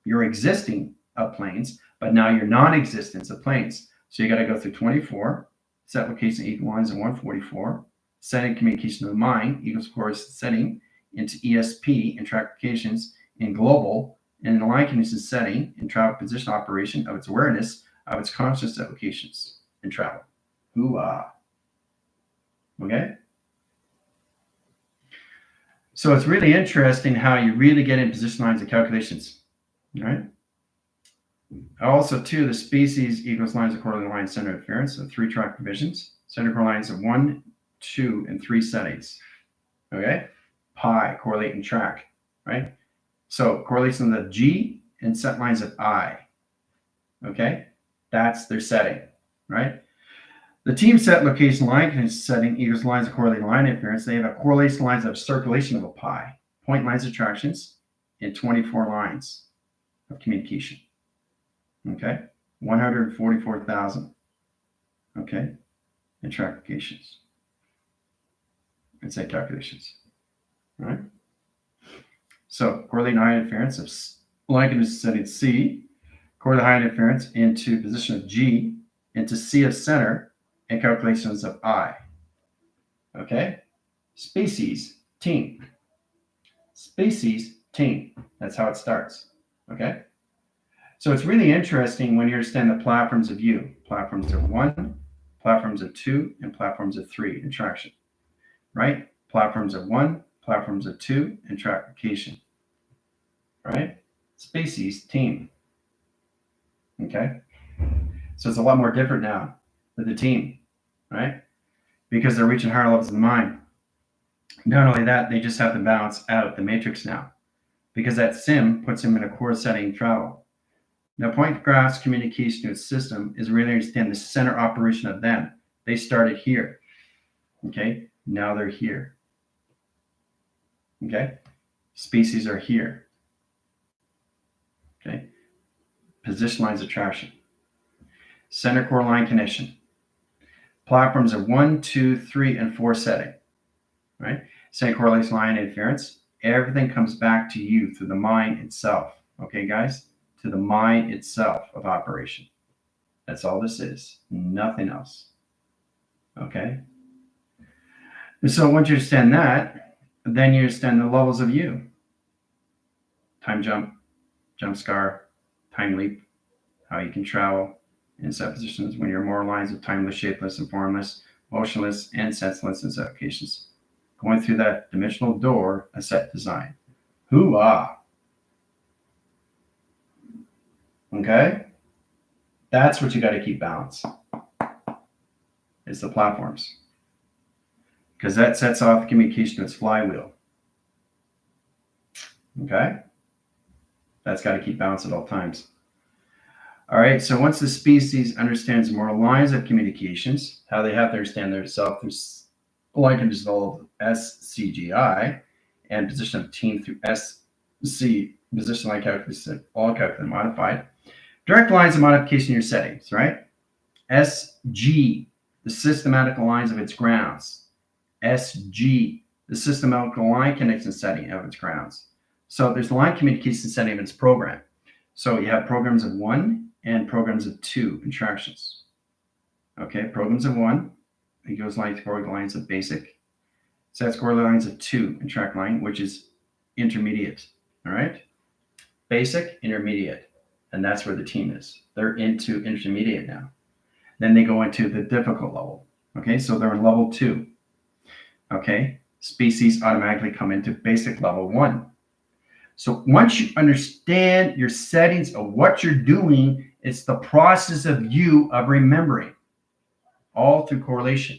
You're existing of planes, but now your non-existence of planes. So you got to go through 24, set location equal lines in 144, setting communication of the mind equals course setting into ESP and track locations in global and in align condition setting in travel position operation of its awareness of its conscious locations in travel. Hoo-ah. Okay? So it's really interesting how you really get in position lines of calculations. All right? Also, too, the species equals lines of correlating line center interference of 3 track provisions, center core lines of 1, 2, and 3 settings. Okay? Pi, correlate and track, right? So correlation of the G and set lines of I. Okay? That's their setting, right? The team set location line setting equals lines of correlating line interference. They have a correlation lines of circulation of a pi, point lines of attractions, and 24 lines of communication. Okay? 144,000. Okay? And track locations. And set calculations. All right? So correlating high interference of line setting C, correlate high interference into position of G, into C of center, and calculations of I. Okay? Species, team. Species, team. That's how it starts. Okay? So it's really interesting when you understand the platforms of you. Platforms of 1, platforms of 2, and platforms of 3 in traction. Right? Platforms of 1, platforms of 2, and track location. Right? Species, team. Okay? So it's a lot more different now with the team, right? Because they're reaching higher levels of the mind. Not only that, they just have to balance out the matrix now, because that sim puts them in a core setting travel. Now, point grasp communication to its system is really understand the center operation of them. They started here. Okay? Now they're here. Okay? Species are here. Okay? Position lines of traction. Center core line connection. Platforms of 1, 2, 3, and 4 setting. Right? Center correlation line interference. Everything comes back to you through the mind itself. Okay, guys? To the mind itself of operation. That's all this is. Nothing else. Okay? And so once you understand that, then you understand the levels of you. Time jump, jump scar, time leap, how you can travel in set positions when you're more lines of timeless, shapeless, and formless, motionless, and senseless in set locations. Going through that dimensional door, a set design. Hoo-ah! Okay? That's what you got to keep balanced. It's the platforms. Because that sets off the communication to its flywheel. Okay? That's got to keep balanced at all times. All right, so once the species understands more lines of communications, how they have to understand themselves through line conditions of SCGI and position of team through SC, position line calculation, all calculated modified. Direct lines of modification in your settings, right? SG, the systematical lines of its grounds. SG, the systematical line connection setting of its grounds. So there's the line communication setting of its program. So you have programs of 1 and programs of 2 instructions. Okay, programs of 1, it goes lines of basic. Sets coordinate lines of 2 in track line, which is intermediate. All right. Basic, intermediate. And that's where the team is. They're into intermediate now. Then they go into the difficult level. Okay. So they're in level 2. Okay. Species automatically come into basic level 1. So once you understand your settings of what you're doing, it's the process of remembering, all through correlation,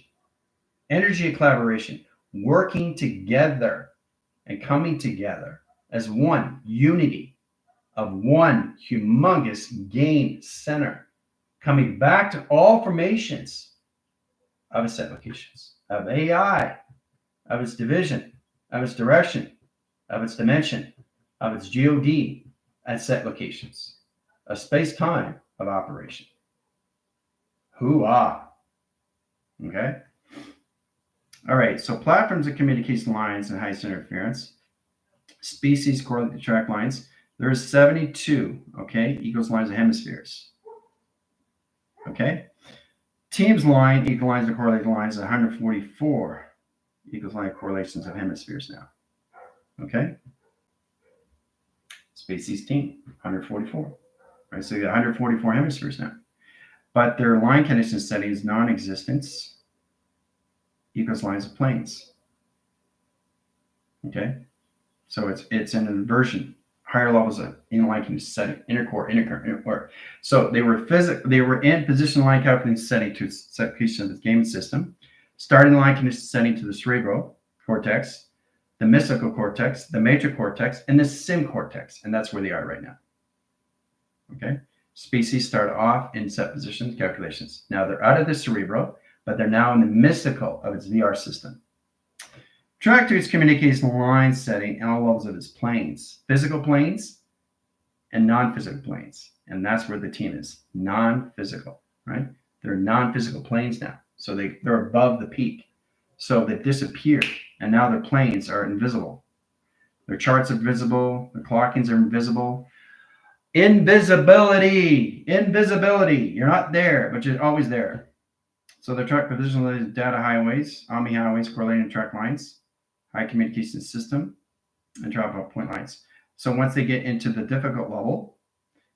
energy of collaboration, working together and coming together as one unity of one humongous game center, coming back to all formations of its applications, of AI, of its division, of its direction, of its dimension, of its GOD at set locations, a space-time of operation. Hoo-ah. Okay? All right, so platforms of communication lines and high center interference, species correlated track lines, there's 72, okay, equals lines of hemispheres. Okay? Teams line equal lines of correlated lines, 144 equals line of correlations of hemispheres now. Okay? Species team, 144. Right, so you got 144 hemispheres now. But their line condition setting is non-existence equals lines of planes. Okay? So it's an inversion. Higher levels of in-line condition setting, intercore, intercore. So they were in position line calculating setting to separation of the gaming system, starting line condition setting to the cerebral cortex, the mystical cortex, the major cortex, and the sim cortex. And that's where they are right now. Okay? Species start off in set position calculations. Now they're out of the cerebral, but they're now in the mystical of its VR system. Track to its communication line setting and all levels of its planes, physical planes and non-physical planes. And that's where the team is, non-physical, right? They're non-physical planes now. So they're above the peak. So they disappeared, and now their planes are invisible. Their charts are visible, their clockings are invisible. Invisibility. You're not there, but you're always there. So the track position data highways, Omni highways, correlating track lines, high communication system, and drop-off point lines. So once they get into the difficult level,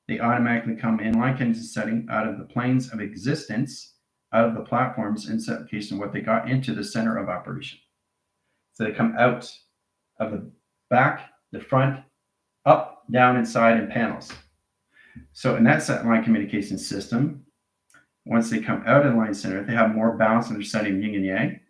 they automatically come in line condition setting out of the planes of existence, out of the platforms in application, what they got into the center of operation. So they come out of the back, the front, up, down, inside, and panels. So in that set line communication system, once they come out of the line center, they have more balance in their setting yin and yang.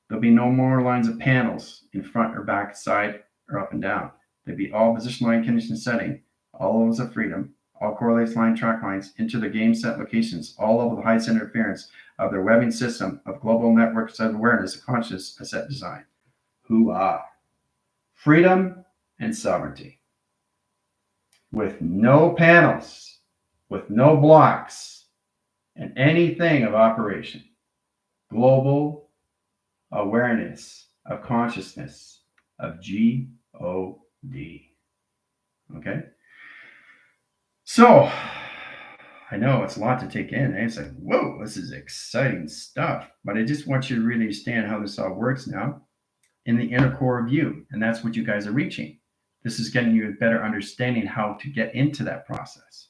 There'll be no more lines of panels in front or back, side, or up and down. There'll be all position line condition setting, all levels of freedom, all correlates line track lines into the game set locations, all levels of high center interference of their webbing system of global networks of awareness and conscious set design. Hoo-ah. Freedom and sovereignty. With no panels, with no blocks, and anything of operation. Global awareness of consciousness of GOD. Okay? So, I know it's a lot to take in. It's like, whoa, this is exciting stuff. But I just want you to really understand how this all works now in the inner core of you. And that's what you guys are reaching. This is getting you a better understanding how to get into that process.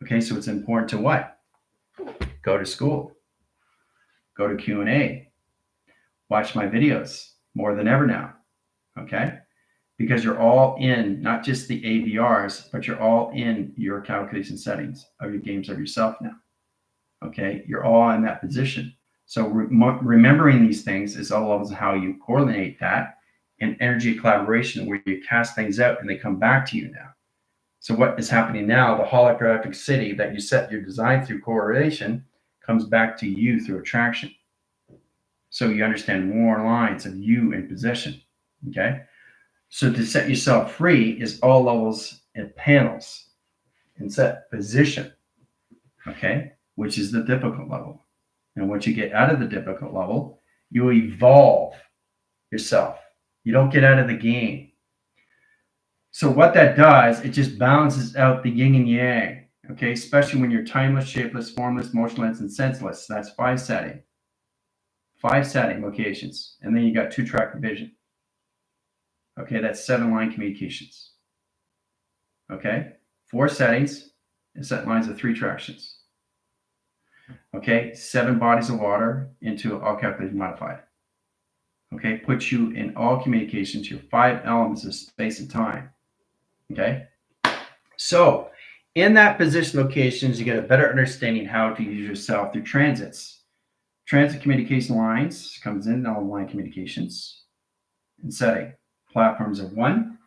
Okay, so it's important to what? Go to school. Go to Q&A. Watch my videos more than ever now. Okay? Because you're all in, not just the AVRs, but you're all in your calculation settings of your games of yourself now. Okay? You're all in that position. So remembering these things is all of how you coordinate that and energy collaboration where you cast things out and they come back to you now. So what is happening now, the holographic city that you set your design through correlation comes back to you through attraction. So you understand more lines of you in position. Okay? So to set yourself free is all levels and panels and set position. Okay? Which is the difficult level. And once you get out of the difficult level, you evolve yourself. You don't get out of the game. So what that does, it just balances out the yin and yang. Okay, especially when you're timeless, shapeless, formless, motionless, and senseless. That's 5 setting. 5 setting locations, and then you got 2 track division. Okay, that's 7 line communications. Okay, 4 settings and set lines of 3 tractions. Okay, 7 bodies of water into all calculated modified. Okay, puts you in all communications, your 5 elements of space and time. Okay, so in that position locations, you get a better understanding how to use yourself through transits. Transit communication lines comes in all line communications and setting. Platforms of 1,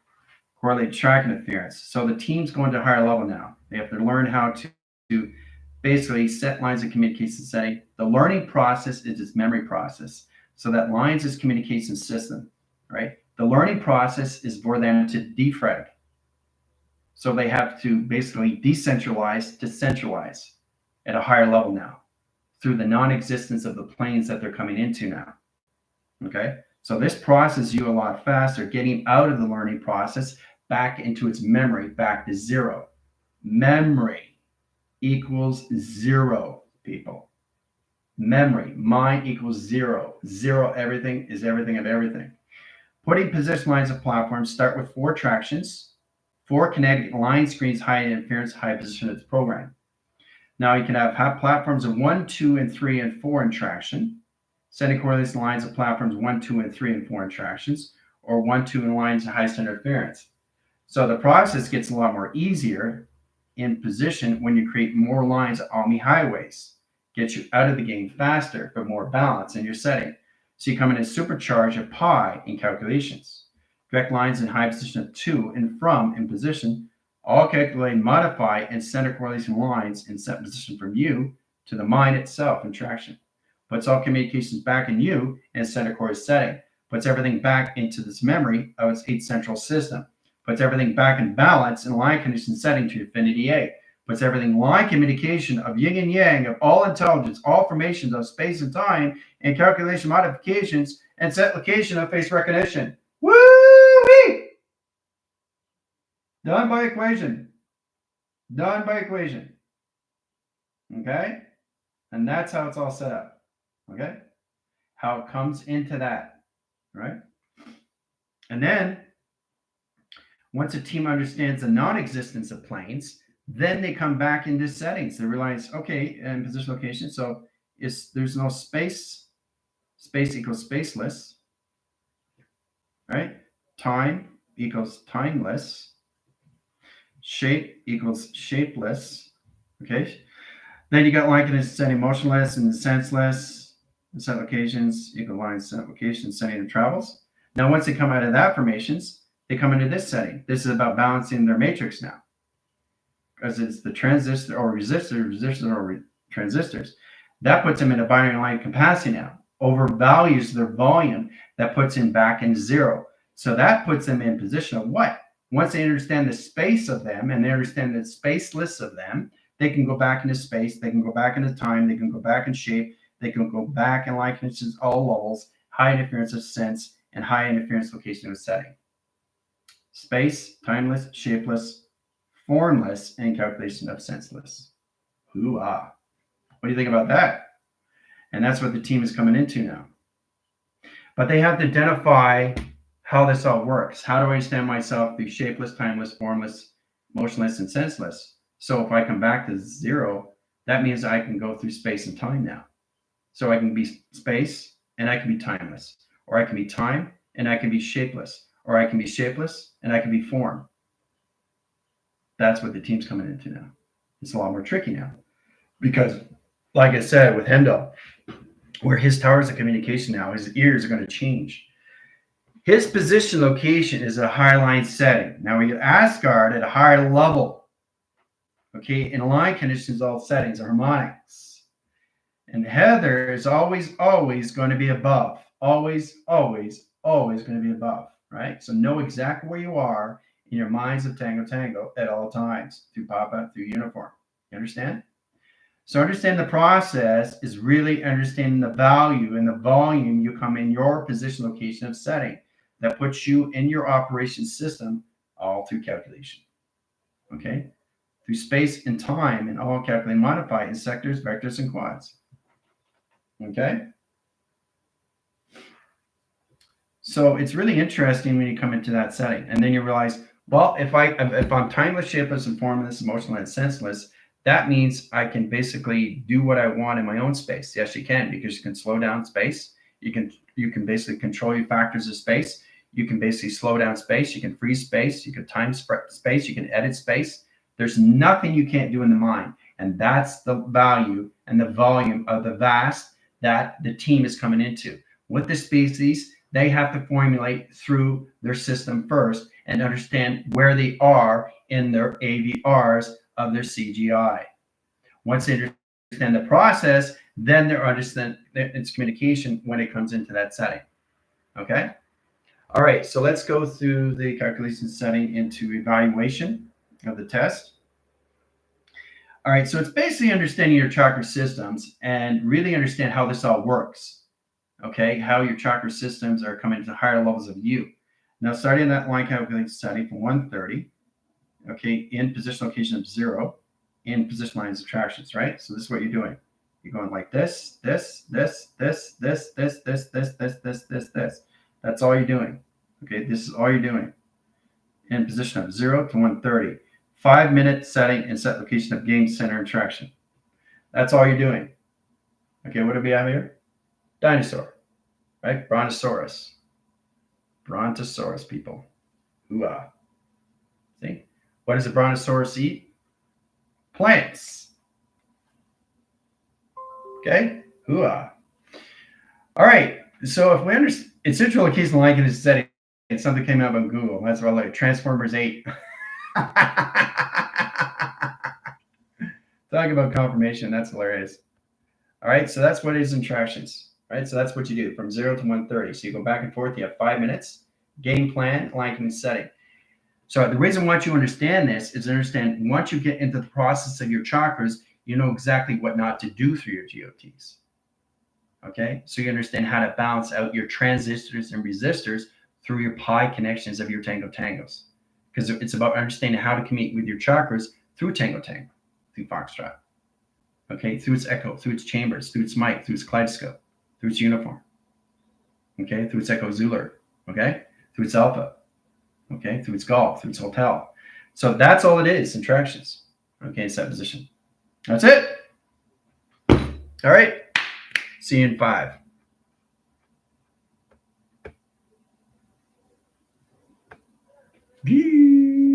correlated track interference. So the team's going to a higher level now. They have to learn how to basically set lines of communication setting. The learning process is its memory process. So that lines is communication system, right? The learning process is for them to defrag. So they have to basically decentralize to centralize at a higher level now through the non-existence of the planes that they're coming into now. Okay, so this process you a lot faster, getting out of the learning process back into its memory, back to 0. Memory equals 0, people. Memory, mind equals 0. 0, everything is everything of everything. Putting position lines of platforms start with 4 tractions, 4 kinetic line screens, high interference, high position of the program. Now you can have platforms of 1, 2, and 3, and 4 in traction. Setting correlation lines of platforms 1, 2, and 3, and 4 in tractions, or 1, 2, and lines of high interference. So the process gets a lot more easier in position when you create more lines on the highways. Gets you out of the game faster, but more balance in your setting. So you come in and supercharge a pi in calculations. Direct lines in high position of 2 and from in position, all calculate, modify, and center correlation lines in set position from you to the mind itself in traction. Puts all communications back in you in center core setting. Puts everything back into this memory of its 8 central system. Puts everything back in balance in line condition setting to infinity A. Puts everything line communication of yin and yang, of all intelligence, all formations of space and time, and calculation modifications, and set location of face recognition. Woo-wee! Done by equation. Done by equation. Okay? And that's how it's all set up. Okay? How it comes into that. Right? And then, once a team understands the non-existence of planes, then they come back into settings. They realize, okay, in position location, so there's no space. Space equals spaceless. Right? Time equals timeless. Shape equals shapeless. Okay? Then you got line conditions setting motionless and senseless. Set locations equal line set locations setting and travels. Now, once they come out of that formations, they come into this setting. This is about balancing their matrix now. Because it's the transistor or resistor or transistors. That puts them in a binary line capacity now. Overvalues their volume. That puts them back into 0. So that puts them in position of what? Once they understand the space of them and they understand the spaceless of them, they can go back into space. They can go back into time. They can go back in shape. They can go back in line conditions, all levels, high interference of sense, and high interference location of setting. Space, timeless, shapeless, formless, and calculation of senseless. Hoo-ah. What do you think about that? And that's what the team is coming into now. But they have to identify how this all works. How do I understand myself through shapeless, timeless, formless, motionless, and senseless? So if I come back to 0, that means I can go through space and time now. So I can be space and I can be timeless, or I can be time and I can be shapeless, or I can be shapeless and I can be form. That's what the team's coming into now. It's a lot more tricky now because, like I said, with Hendo, where his towers of communication now, his ears are going to change. His position location is a high line setting. Now we get Asgard at a higher level. Okay, in line conditions, all settings are harmonics. And Heather is always going to be above. Always going to be above, right? So know exactly where you are in your minds of tango at all times through Papa, through uniform. You understand? So understand the process is really understanding the value and the volume you come in your position location of setting that puts you in your operation system all through calculation. Okay? Through space and time and all calculate, modify in sectors, vectors, and quads. Okay? So it's really interesting when you come into that setting, and then you realize, well, if I'm timeless, shapeless, and formless, emotional, and senseless, that means I can basically do what I want in my own space. Yes, you can, because you can slow down space. You can basically control your factors of space. You can basically slow down space. You can freeze space. You can time space. You can edit space. There's nothing you can't do in the mind, and that's the value and the volume of the vast that the team is coming into. With the species, they have to formulate through their system first and understand where they are in their AVRs of their CGI. Once they understand the process, then they understand its communication when it comes into that setting. Okay? All right, so let's go through the calculation setting into evaluation of the test. All right, so it's basically understanding your chakra systems and really understand how this all works. Okay, how your chakra systems are coming to higher levels of you. Now, starting that line calculation setting from 130, okay, in position location of 0, in position line subtractions, right? So this is what you're doing. You're going like this, this, this, this, this, this, this, this, this, this, this, this. That's all you're doing. Okay, this is all you're doing. In position of 0 to 130. 5-minute setting and set location of game center interaction. That's all you're doing. Okay, what do we have here? Dinosaur, right? Brontosaurus. Brontosaurus, people. Hooah. See? What does a brontosaurus eat? Plants. Okay? Hooah. All right. So if we understand, it's central location like in this setting, something came up on Google. That's what I like. Transformers 8. Talk about confirmation. That's hilarious. All right. So that's what is interactions. Right. So that's what you do from 0 to 130. So you go back and forth. You have 5 minutes. Game plan, liking setting. So the reason why you understand this is understand once you get into the process of your chakras, you know exactly what not to do through your GOTs. Okay, so you understand how to balance out your transistors and resistors through your pi connections of your tango tangos, because it's about understanding how to communicate with your chakras through tango tango, through foxtrot. Okay, through its echo, through its chambers, through its mic, through its kaleidoscope, through its uniform. Okay, through its echo Zuler. Okay, through its alpha. Okay, through its golf, through its hotel. So that's all it is, interactions. Okay, set position. That's it. All right. See you in 5. Bye.